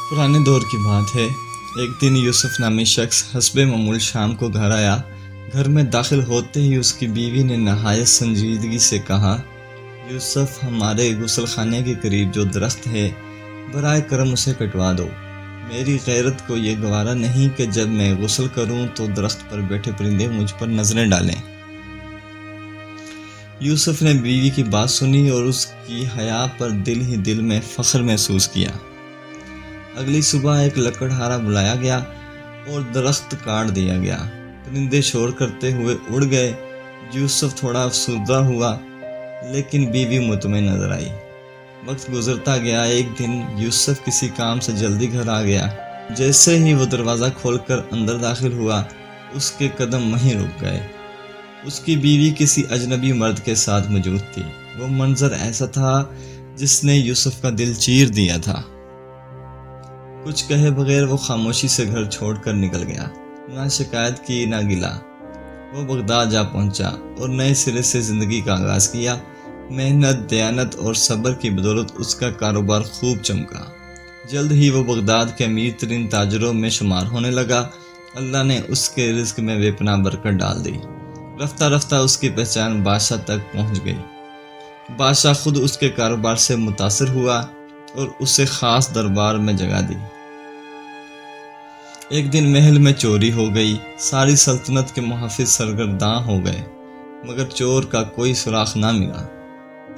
पुराने दौर की बात है। एक दिन यूसुफ नामी शख्स हस्बे मामूल शाम को घर आया। घर में दाखिल होते ही उसकी बीवी ने नहायत संजीदगी से कहा, यूसुफ, हमारे गुसल खाने के करीब जो दरख्त है, बराए करम उसे कटवा दो। मेरी गैरत को ये गवारा नहीं कि जब मैं गुसल करूं तो दरख्त पर बैठे परिंदे मुझ पर नजरें डालें। यूसुफ ने बीवी की बात सुनी और उसकी हया पर दिल ही दिल में फख्र महसूस किया। अगली सुबह एक लकड़हारा बुलाया गया और दरख्त काट दिया गया। परिंदे शोर करते हुए उड़ गए। यूसुफ थोड़ा अफसुर्दा हुआ, लेकिन बीवी मुतमईन नजर आई। वक्त गुजरता गया। एक दिन यूसुफ किसी काम से जल्दी घर आ गया। जैसे ही वो दरवाज़ा खोलकर अंदर दाखिल हुआ, उसके कदम वहीं रुक गए। उसकी बीवी किसी अजनबी मर्द के साथ मौजूद थी। वो मंजर ऐसा था जिसने यूसुफ का दिल चीर दिया था। कुछ कहे बगैर वो खामोशी से घर छोड़कर निकल गया। ना शिकायत की ना गिला। वो बगदाद जा पहुंचा और नए सिरे से ज़िंदगी का आगाज़ किया। मेहनत, दयानत और सब्र की बदौलत उसका कारोबार खूब चमका। जल्द ही वो बगदाद के अमीर तरीन ताजरों में शुमार होने लगा। अल्लाह ने उसके रिज़्क़ में बेपनाह बरकत डाल दी। रफ्ता रफ्ता उसकी पहचान बादशाह तक पहुंच गई। बादशाह खुद उसके कारोबार से मुतासिर हुआ और उसे ख़ास दरबार में जगह दी। एक दिन महल में चोरी हो गई। सारी सल्तनत के मुहाफिज सरगर्दां हो गए, मगर चोर का कोई सुराग ना मिला।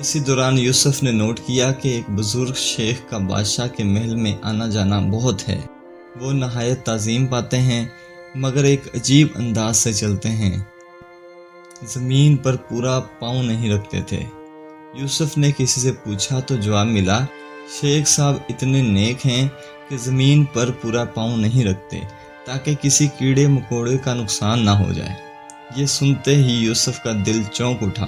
इसी दौरान यूसुफ ने नोट किया कि एक बुजुर्ग शेख का बादशाह के महल में आना जाना बहुत है। वो नहायत ताज़ीम पाते हैं, मगर एक अजीब अंदाज से चलते हैं। ज़मीन पर पूरा पाँव नहीं रखते थे। यूसुफ ने किसी से पूछा तो जवाब मिला, शेख साहब इतने नेक हैं कि ज़मीन पर पूरा पाँव नहीं रखते ताकि किसी कीड़े मकोड़े का नुकसान ना हो जाए। ये सुनते ही यूसुफ का दिल चौंक उठा।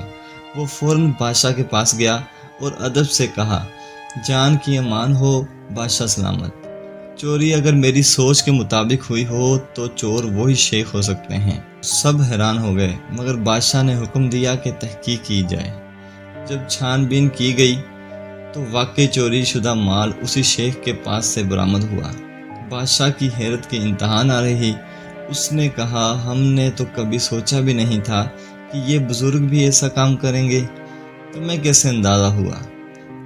वो फ़ौरन बादशाह के पास गया और अदब से कहा, जान की अमान हो बादशाह सलामत। चोरी अगर मेरी सोच के मुताबिक हुई हो तो चोर वही शेख हो सकते हैं। सब हैरान हो गए, मगर बादशाह ने हुक्म दिया कि तहकीक की जाए। जब छानबीन की गई तो वाकई चोरी शुदा माल उसी शेख के पास से बरामद हुआ। बादशाह की हैरत की इंतहा ना रही। उसने कहा, हमने तो कभी सोचा भी नहीं था कि ये बुजुर्ग भी ऐसा काम करेंगे। तुम्हें कैसे अंदाजा हुआ?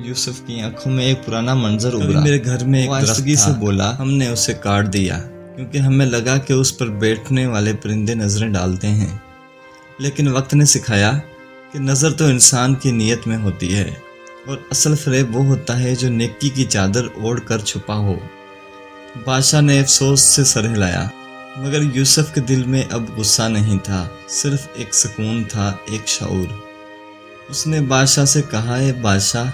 यूसुफ की आंखों में एक पुराना मंजर उभरा। मेरे घर में एक दरख्त से बोला, हमने उसे काट दिया क्योंकि हमें लगा कि उस पर बैठने वाले परिंदे नजरें डालते हैं। लेकिन वक्त ने सिखाया कि नज़र तो इंसान की नीयत में होती है और असल फरेब वो होता है जो नेकी की चादर ओढ़ कर छुपा हो। बादशाह ने अफसोस से सर हिलाया, मगर यूसुफ के दिल में अब गुस्सा नहीं था, सिर्फ एक सुकून था, एक शऊर। उसने बादशाह से कहा, बादशाह,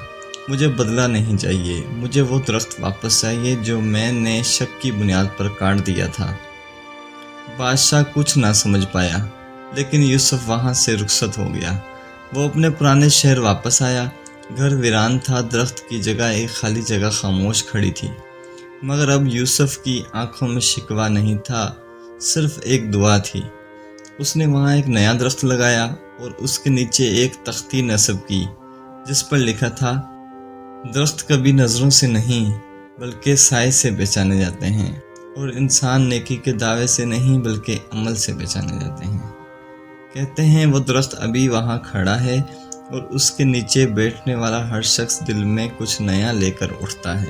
मुझे बदला नहीं चाहिए। मुझे वो दरख्त वापस चाहिए जो मैंने शक की बुनियाद पर काट दिया था। बादशाह कुछ ना समझ पाया, लेकिन यूसुफ वहाँ से रुखसत हो गया। वो अपने पुराने शहर वापस आया। घर वीरान था। दरख्त की जगह एक खाली जगह खामोश खड़ी थी। मगर अब यूसुफ की आंखों में शिकवा नहीं था, सिर्फ एक दुआ थी। उसने वहाँ एक नया दरख्त लगाया और उसके नीचे एक तख्ती नस्ब की जिस पर लिखा था, दरख्त कभी नज़रों से नहीं बल्कि साए से पहचाने जाते हैं और इंसान नेकी के दावे से नहीं बल्कि अमल से पहचाने जाते हैं। कहते हैं वो दरख्त अभी वहाँ खड़ा है और उसके नीचे बैठने वाला हर शख्स दिल में कुछ नया लेकर उठता है।